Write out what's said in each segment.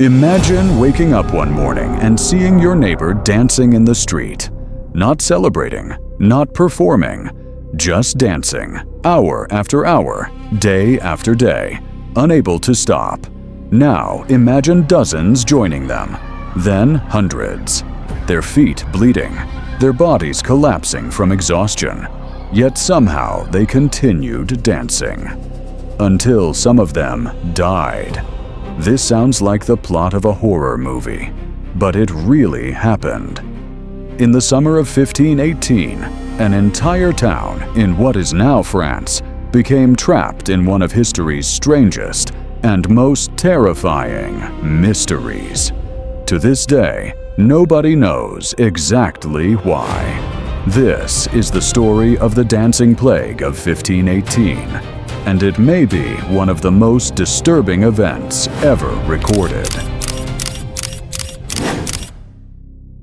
Imagine waking up one morning and seeing your neighbor dancing in the street. Not celebrating, not performing, just dancing, hour after hour, day after day, unable to stop. Now imagine dozens joining them, then hundreds. Their feet bleeding, their bodies collapsing from exhaustion. Yet somehow they continued dancing. Until some of them died. This sounds like the plot of a horror movie, but it really happened. In the summer of 1518, an entire town in what is now France became trapped in one of history's strangest and most terrifying mysteries. To this day, nobody knows exactly why. This is the story of the Dancing Plague of 1518. And it may be one of the most disturbing events ever recorded.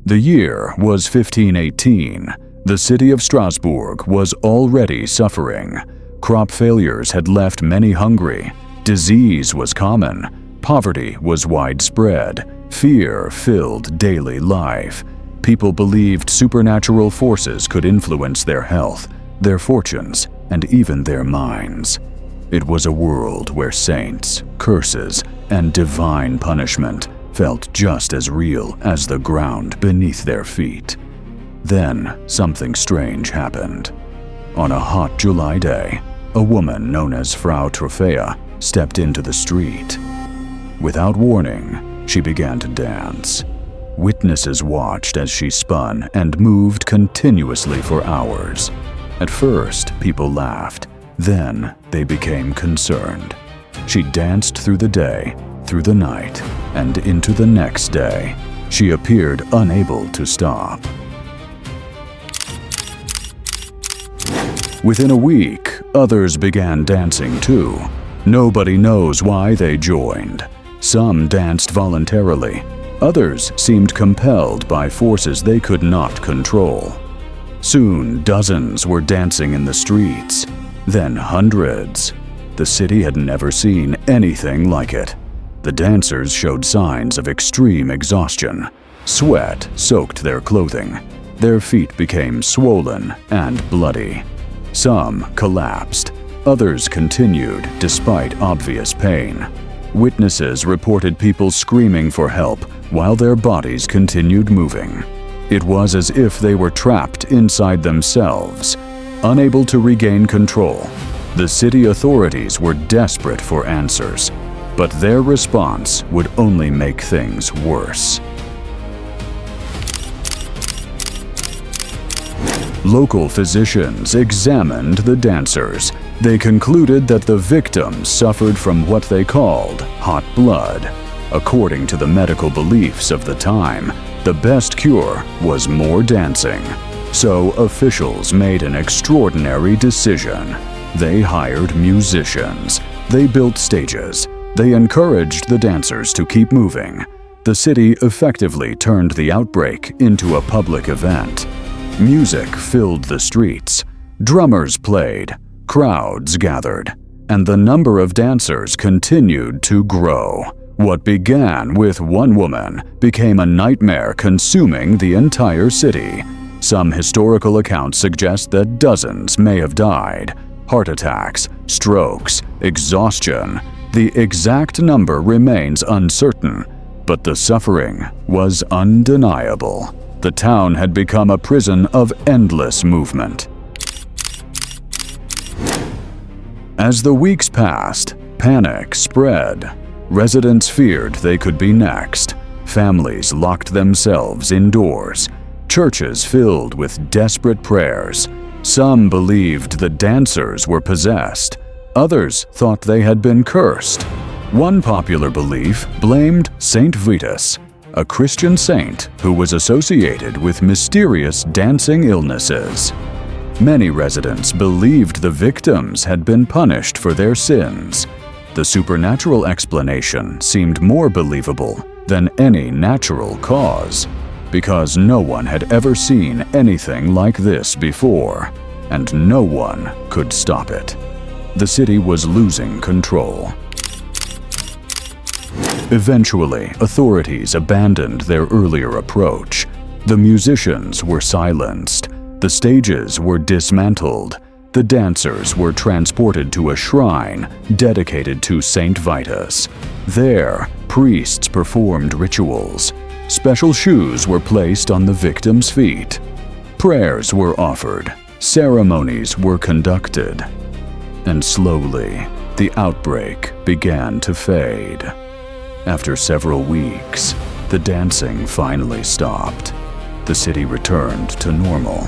The year was 1518. The city of Strasbourg was already suffering. Crop failures had left many hungry. Disease was common. Poverty was widespread. Fear filled daily life. People believed supernatural forces could influence their health, their fortunes, and even their minds. It was a world where saints, curses, and divine punishment felt just as real as the ground beneath their feet. Then something strange happened. On a hot July day, a woman known as Frau Trophea stepped into the street. Without warning, she began to dance. Witnesses watched as she spun and moved continuously for hours. At first, people laughed. Then they became concerned. She danced through the day, through the night, and into the next day. She appeared unable to stop. Within a week, others began dancing too. Nobody knows why they joined. Some danced voluntarily. Others seemed compelled by forces they could not control. Soon, dozens were dancing in the streets. Then hundreds. The city had never seen anything like it. The dancers showed signs of extreme exhaustion. Sweat soaked their clothing. Their feet became swollen and bloody. Some collapsed. Others continued despite obvious pain. Witnesses reported people screaming for help while their bodies continued moving. It was as if they were trapped inside themselves. Unable to regain control, the city authorities were desperate for answers, but their response would only make things worse. Local physicians examined the dancers. They concluded that the victims suffered from what they called hot blood. According to the medical beliefs of the time, the best cure was more dancing. So officials made an extraordinary decision. They hired musicians. They built stages. They encouraged the dancers to keep moving. The city effectively turned the outbreak into a public event. Music filled the streets. Drummers played. Crowds gathered. And the number of dancers continued to grow. What began with one woman became a nightmare consuming the entire city. Some historical accounts suggest that dozens may have died. Heart attacks, strokes, exhaustion. The exact number remains uncertain, but the suffering was undeniable. The town had become a prison of endless movement. As the weeks passed, panic spread. Residents feared they could be next. Families locked themselves indoors. Churches filled with desperate prayers. Some believed the dancers were possessed. Others thought they had been cursed. One popular belief blamed Saint Vitus, a Christian saint who was associated with mysterious dancing illnesses. Many residents believed the victims had been punished for their sins. The supernatural explanation seemed more believable than any natural cause, because no one had ever seen anything like this before, and no one could stop it. The city was losing control. Eventually, authorities abandoned their earlier approach. The musicians were silenced, the stages were dismantled, the dancers were transported to a shrine dedicated to Saint Vitus. There, priests performed rituals. Special shoes were placed on the victims' feet. Prayers were offered. Ceremonies were conducted. And slowly, the outbreak began to fade. After several weeks, the dancing finally stopped. The city returned to normal.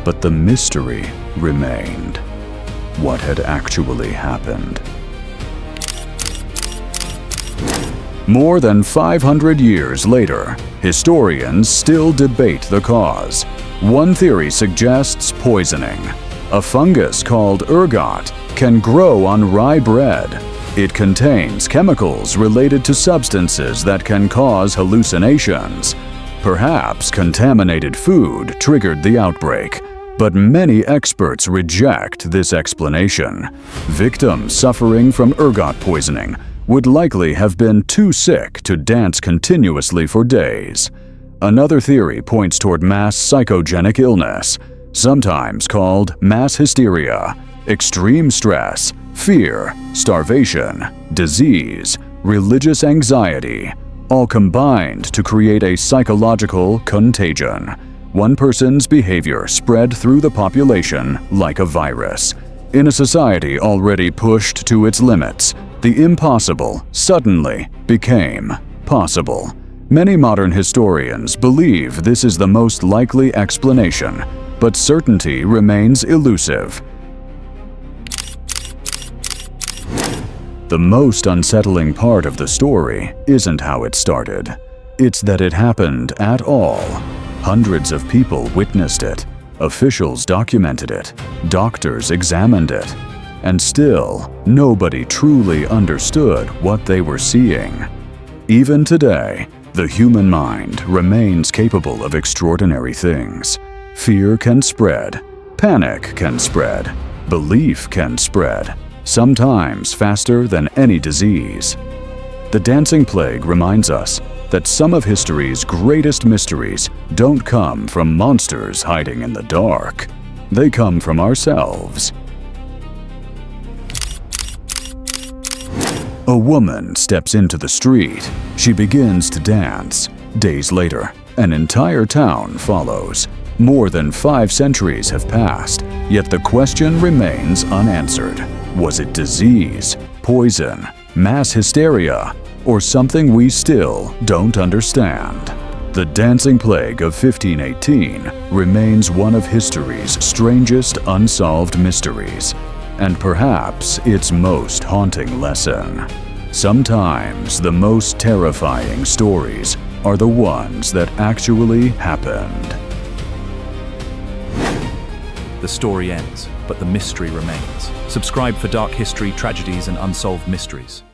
But the mystery remained. What had actually happened? More than 500 years later, historians still debate the cause. One theory suggests poisoning. A fungus called ergot can grow on rye bread. It contains chemicals related to substances that can cause hallucinations. Perhaps contaminated food triggered the outbreak, but many experts reject this explanation. Victims suffering from ergot poisoning would likely have been too sick to dance continuously for days. Another theory points toward mass psychogenic illness, sometimes called mass hysteria, extreme stress, fear, starvation, disease, religious anxiety, all combined to create a psychological contagion. One person's behavior spread through the population like a virus. In a society already pushed to its limits, the impossible suddenly became possible. Many modern historians believe this is the most likely explanation, but certainty remains elusive. The most unsettling part of the story isn't how it started. It's that it happened at all. Hundreds of people witnessed it. Officials documented it. Doctors examined it. And still, nobody truly understood what they were seeing. Even today, the human mind remains capable of extraordinary things. Fear can spread. Panic can spread. Belief can spread. Sometimes faster than any disease. The dancing plague reminds us that some of history's greatest mysteries don't come from monsters hiding in the dark. They come from ourselves. A woman steps into the street. She begins to dance. Days later, an entire town follows. More than 5 centuries have passed, yet the question remains unanswered. Was it disease, poison, mass hysteria, or something we still don't understand? The dancing plague of 1518 remains one of history's strangest unsolved mysteries, and perhaps its most haunting lesson. Sometimes the most terrifying stories are the ones that actually happened. The story ends, but the mystery remains. Subscribe for dark history, tragedies, and unsolved mysteries.